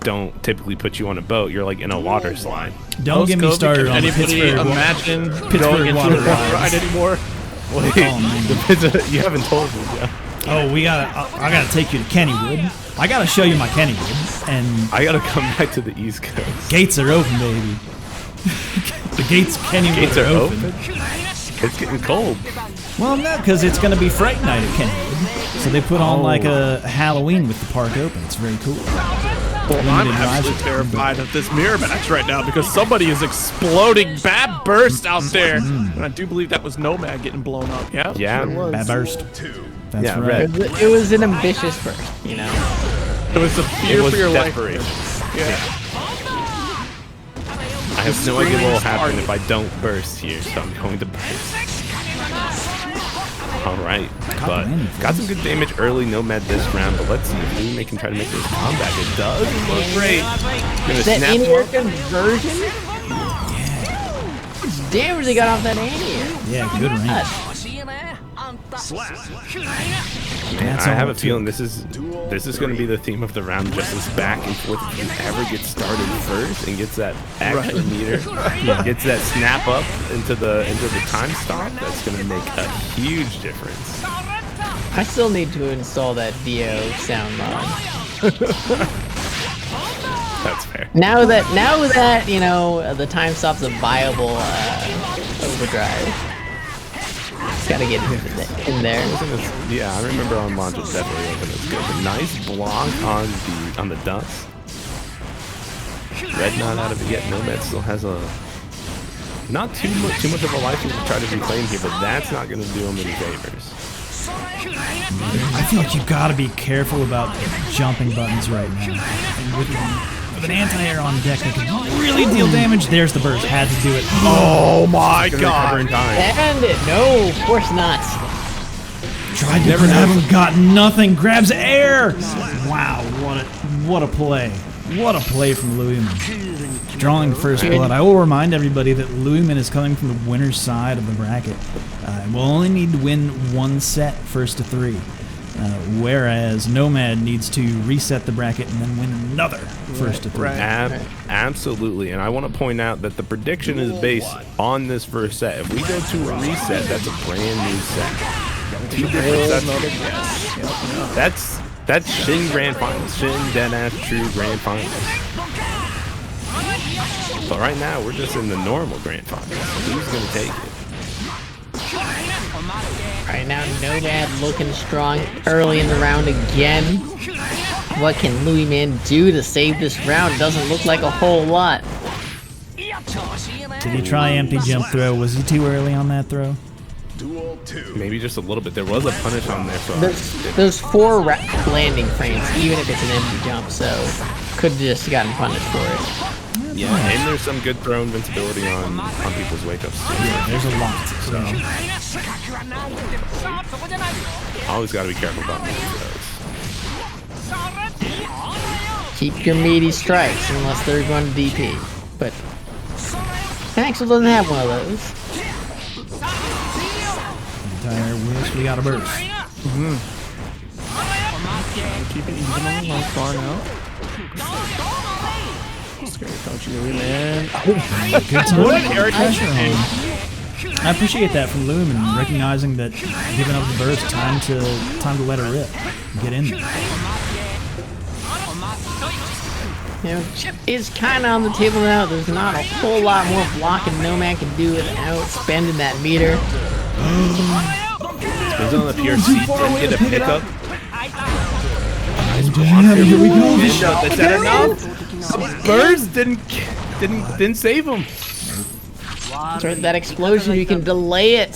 don't typically put you on a boat. You're like in a water slide. Don't get me started on the Pittsburgh. Imagine Pittsburgh water ride anymore. Wait, you haven't told me yet. Oh, I gotta take you to Kennywood. I gotta show you my Kennywood, and I gotta come back to the East Coast. gates are open, baby. The gates, Kennywood, Gates are open. open. It's getting cold. Well, no, because it's gonna be Fright Night at Kennywood, so they put on like a Halloween with the park open. It's very cool. Well, I'm absolutely terrified of this mirror match right now because somebody is exploding. Bad burst out there. And I do believe that was Nomad getting blown up. Yeah? Yeah. Bad burst. That's Yeah, right. red. It was an ambitious burst, you know. It was a fear for your life. Yeah. I have no idea what will happen if I don't burst here, so I'm going to burst. Alright, but got some good damage early, Nomad this round, but let's see if LuiMan can try to make this comeback. It doesn't look great. Gonna That snap anti-air more. conversion? It's damage they got off that anti-air. Yeah, good range. I have a feeling this is going to be the theme of the round, just this back and forth. If you ever get started first and gets that extra meter, gets that snap up into the time stop, that's going to make a huge difference. I still need to install that Dio sound mod. That's fair. Now that you know the time stop's a viable overdrive. Gotta get in there. Yeah, I remember on launch it definitely wasn't as good. But nice block on the dust. Red not out of it yet. Nomad still has a not too much of a life to try to reclaim here, but that's not going to do him any favors. I feel like you gotta be careful about jumping buttons right now. And with an anti-air on deck that can really deal damage, there's the burst. Had to do it. Oh my god. And it. No, of course not. Tried to grab him, got nothing. Grabs air. Wow, what a play. What a play from LuiMan. Drawing the first blood. I will remind everybody that LuiMan is coming from the winner's side of the bracket. We'll only need to win one set, first to three. Whereas Nomad needs to reset the bracket and then win another first to three. Absolutely, and I want to point out that the prediction is based on this first set. If we go to a reset, that's a brand new set. Two different sets. That's Shin Grand Finals. Shin Deadass True Grand Finals. But right now, we're just in the normal Grand Finals. So who's going to take it? Right now, Nomad looking strong early in the round again. What can LuiMan do to save this round? Doesn't look like a whole lot. Did he try empty jump throw? Was he too early on that throw? Maybe just a little bit. There was a punish on there. So there's 4 landing frames, even if it's an empty jump, so could have just gotten punished for it. Yeah, and there's some good throw invincibility on people's wake-ups. Yeah, there's a lot. So. Always got to be careful about making those. Keep your meaty strikes unless they're going to DP. But Axel doesn't have one of those. Entire wish we got a burst. Keep it even on the long far now. Scary coach, LuiMan. Good time. I appreciate that from LuiMan, recognizing that giving up the burst, time to let her rip, get in there. You know, Chip is kind of on the table now. There's not a whole lot more blocking Nomad can do without spending that meter. Spins on the PRC, didn't get a pickup. Here we go. Is that enough? Burst didn't save him. That's right, that explosion, you can delay it.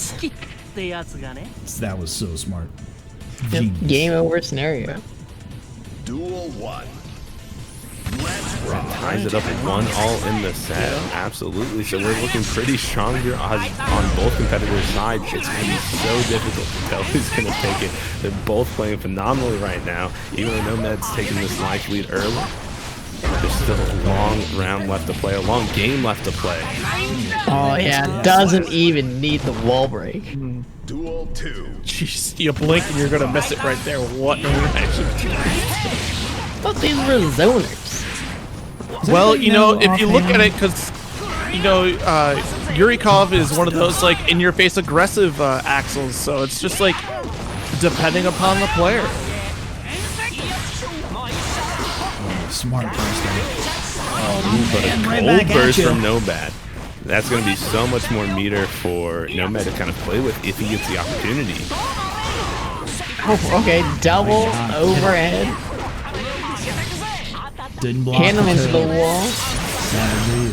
That was so smart. Game over scenario. Duel 1. Ties it up at 1-all in the set. Absolutely. So we're looking pretty strong here on both competitors' sides. It's going to be so difficult to tell who's going to take it. They're both playing phenomenally right now. Even though Nomad's taking this life lead early, there's still a long round left to play, a long game left to play. Oh yeah, doesn't even need the wall break. Duel 2. Jeez, you blink and you're gonna miss it right there. What in the Thought these were zoners. Well, anybody you know, if you look at offhand? it, because, you know, Yurikov is one of those, like, in-your-face aggressive axles, so it's just, like, depending upon the player. Smart burst there. But a right cold back at burst you. from Nomad. That's going to be so much more meter for Nomad to kind of play with if he gets the opportunity. Oh, okay, double overhead. Didn't block Hand him the into the toe. wall. That'll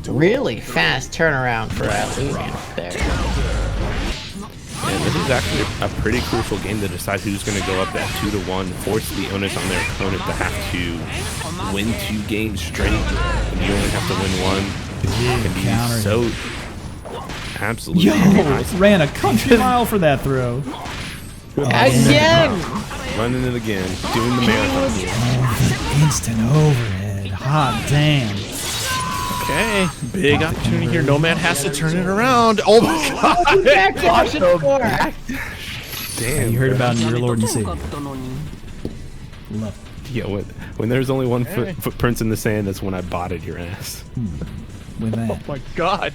do. Really fast turnaround for LuiMan there. And this is actually a pretty crucial game to decide who's going to go up that 2-1, force the onus on their opponent to have to win 2 games straight when you only have to win 1. It can be counter. so absolutely Yo, nice. ran a country mile for that throw. Again! Running it again, doing the marathon here. Instant overhead. Hot damn. Okay, big opportunity here. Nomad has to turn it around. Oh my god! Backdash and four. Damn, You heard bro. about your Lord and Savior. Love Yeah, when there's only one footprints in the sand, that's when I botted your ass. with that. Oh my god.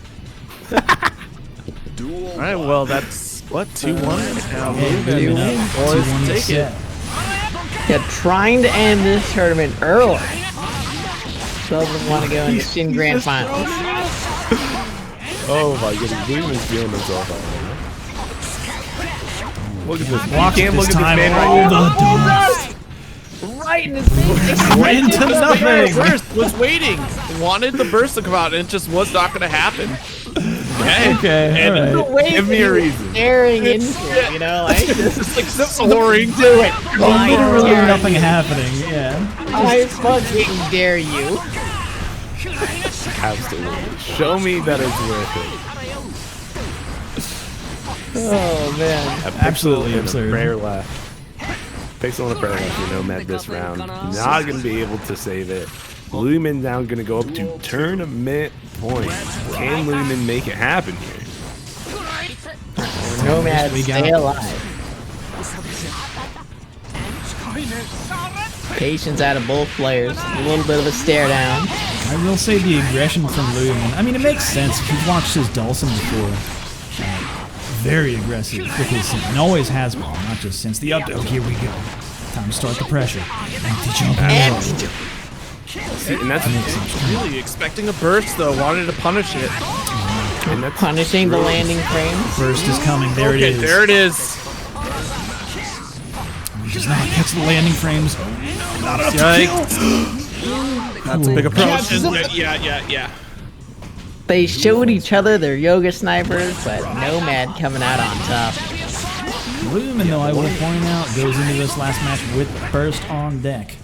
Duel Alright, well, that's, what, 2-1? Now, Moving up. boys, 2-1 take set. it. They're trying to end this tournament early. Doesn't want to go into Shin Grand Finals. Oh my goodness, LuiMan's feeling himself out right now. Look at this. Watch You it can't this look at time. this man Oh, right the now. dust. Right in his face. Ran to nothing. Burst was waiting. Wanted the burst to come out, and it just was not going to happen. Okay. Okay, And all right. Way Give me a reason. staring into it, you know, like It's like soaring. do it. I Literally dare nothing happening. Yeah. I fucking dare you. Absolutely. Show me that it's worth it. Oh man. A pixel Absolutely and absurd. A prayer left. Pixel and a prayer left for Nomad this round. Not going to be able to save it. LuiMan now going to go up to tournament point. Can LuiMan make it happen here? Nomad, We got stay it. alive. Patience out of both players. A little bit of a stare down. I will say the aggression from LuiMan. I mean, it makes sense if you've watched his Dawson before. Very aggressive with his sin, and always has been, not just since the update. Oh, here we go. Time to start the pressure. Empty jump And and See, and that's Really expecting a burst, though. Wanted to punish it. and that's punishing the landing frames. burst is coming. There Okay, it is. there it is. He does not catch the landing frames. Not enough to kill. Yikes. That's a big approach. isn't it? Yeah. They showed each other their yoga snipers, but Nomad coming out on top. LuiMan, though, I will point out, goes into this last match with burst on deck.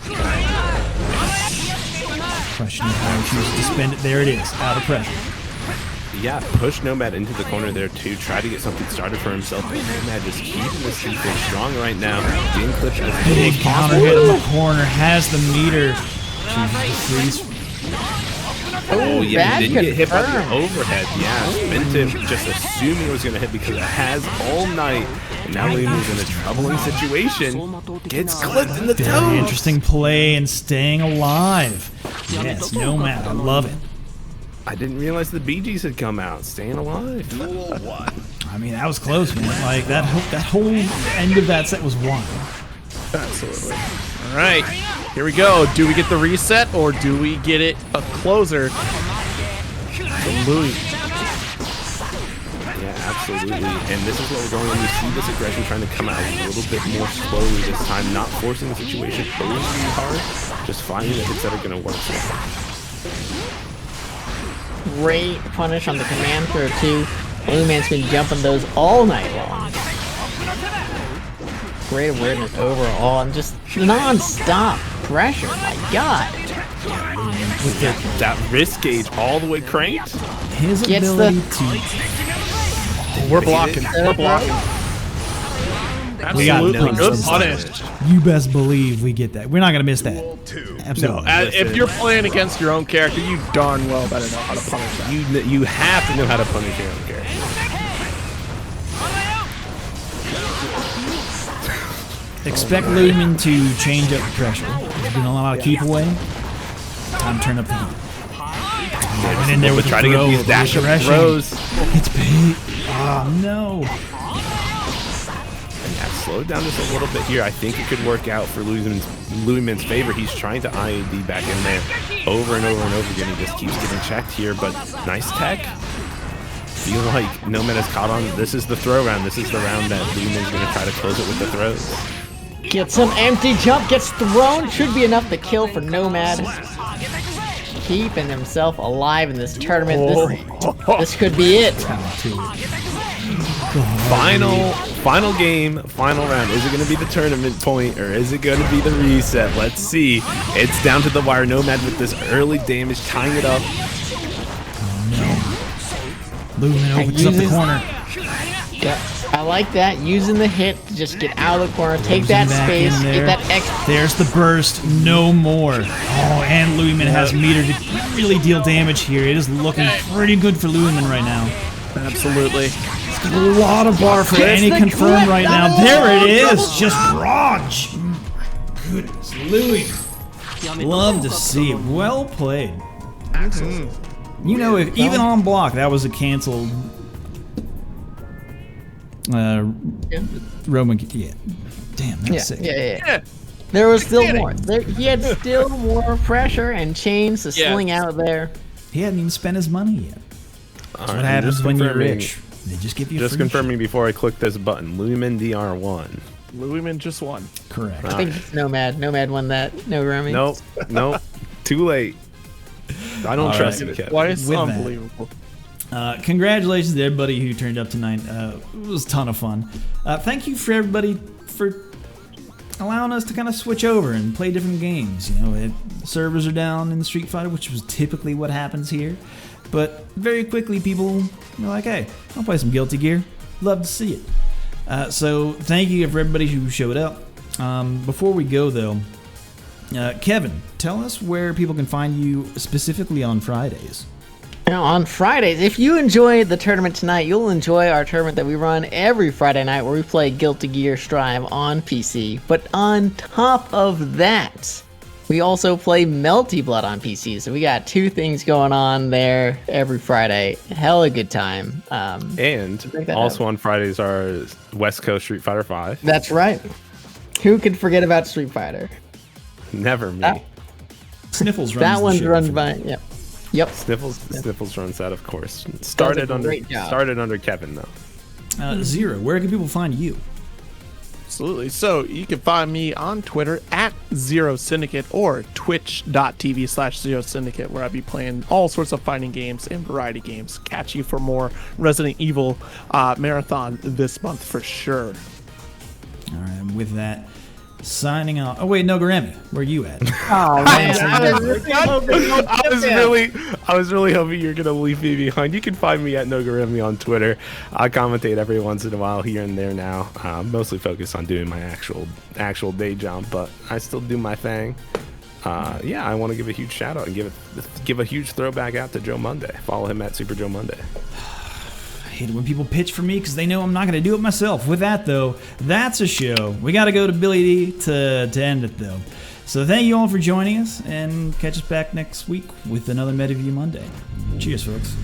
Question of how he chooses to spend it. There it is, out of pressure. yeah, push Nomad into the corner there too. Try to get something started for himself. But Nomad just keeping this defense strong right now. Being clipped as Big big counter hit in the corner, has the meter. Chooses to freeze. Oh yeah, that he didn't get hit by the confirmed. overhead. Yeah, spent him just assuming it was going to hit because it has all night. And now LuiMan's in a troubling situation. Gets clipped in the Very toe. interesting play and staying alive. Yes, Nomad, I love it. I didn't realize the Bee Gees had come out. Staying alive. Duel 1. I mean, that was close, man. Like, that whole end of that set was wild. Absolutely. All right, here we go. Do we get the reset or do we get it a closer to Louis? Yeah, absolutely. And this is what we're going on. You see this aggression trying to come out a little bit more slowly this time, not forcing the situation overly hard, just finding the hits that are going to work for him. Great punish on the command throw too. LuiMan's been jumping those all night long. Great awareness overall and just non-stop pressure. My God. With that wrist gauge all the way cranked. His Gets ability We're blocking. We're blocking. We got Absolutely no good resistance. punish. to, you best believe we get that. We're not going to miss that. Duel 2. Absolutely. If you're playing against your own character, you darn well better know how to punish that. You have to know how to punish your own character. Expect LuiMan to change up the pressure. doing a lot of keep away. Time to turn up the heat. Went in there with try to get these dash up throws. It's bait. Oh no. Yeah, slow down just a little bit here. I think it could work out for LuiMan's favor. He's trying to IAD back in there over and over and over again. He just keeps getting checked here, but nice tech. Feel like Nomad has caught on. This is the throw round. This is the round that LuiMan's going to try to close it with the throws. Gets an empty jump, gets thrown. Should be enough to kill for Nomad. Keeping himself alive in this tournament. This could be it. Final game, final round. Is it going to be the tournament point or is it going to be the reset? Let's see. It's down to the wire. Nomad with this early damage, tying it up. LuiMan opens up the corner. Yep. I like that. Using the hit to just get out of the corner, take that space, get that extra. There's the burst. No more. Oh, and LuiMan has meter to really deal damage here. It is looking pretty good for LuiMan right now. Absolutely. It's got a lot of bar for any confirm right now. There it is. Just raw. Goodness, LuiMan. Love to see it. Well played. You know, if even on block, that was a canceled. Roman, yeah. Damn, that's sick. Yeah. There was still more. He had still more pressure and chains to sling out there. He hadn't even spent his money yet. That's what happens when you're rich. They just give you just confirming before I click this button. LuiMan DR1. LuiMan just won. Correct. I think it's Nomad. Nomad won that. No Remy. Nope. Too late. I don't trust you, Kevin. Why is unbelievable? Congratulations to everybody who turned up tonight. It was a ton of fun. Thank you for everybody for allowing us to kind of switch over and play different games. You know, servers are down in the Street Fighter, which was typically what happens here. But very quickly, people were like, hey, I'll play some Guilty Gear. Love to see it. So thank you for everybody who showed up. Before we go, though, Kevin, tell us where people can find you specifically on Fridays. Now, on Fridays, if you enjoyed the tournament tonight, you'll enjoy our tournament that we run every Friday night where we play Guilty Gear Strive on PC. But on top of that, we also play Melty Blood on PC. So we got two things going on there every Friday. Hella good time. And also on Fridays are West Coast Street Fighter 5. That's right. Who could forget about Street Fighter? Never me. Sniffles runs that one's the run show. by, Yep. Sniffles runs that, of course. Started under Kevin though. Zero, where can people find you? Absolutely. So you can find me on Twitter at Zero Syndicate or twitch.tv/Zero Syndicate, where I'll be playing all sorts of fighting games and variety games. Catch you for more Resident Evil marathon this month for sure. All right, and with that, signing off. Oh wait, no, Garemi, where are you at? Oh man, I was really hoping you're gonna leave me behind. You can find me at Nogaremi on Twitter. I commentate every once in a while here and there now. Mostly focused on doing my actual day job, but I still do my thing. Yeah, I want to give a huge shout out and give a huge throwback out to Joe Monday. Follow him at Super Joe Monday. I hate it when people pitch for me because they know I'm not going to do it myself. With that, though, that's a show. We got to go to Billy D to end it, though. So thank you all for joining us, and catch us back next week with another Metaview Monday. Cheers, folks.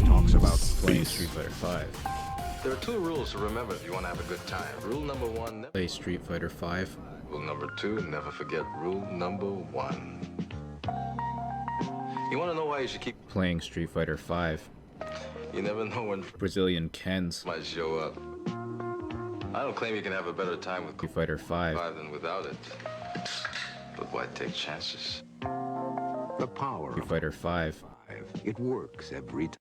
Talks about playing Street Fighter 5. There are two rules to remember if you want to have a good time. Rule number 1, never Play Street Fighter 5. Rule number 2, never forget rule number 1. You want to know why you should keep Playing Street Fighter 5. You never know when Brazilian Kens. might show up. I don't claim you can have a better time with Street Fighter 5. 5 than without it. But why take chances? The power Street Fighter 5. of it works every time.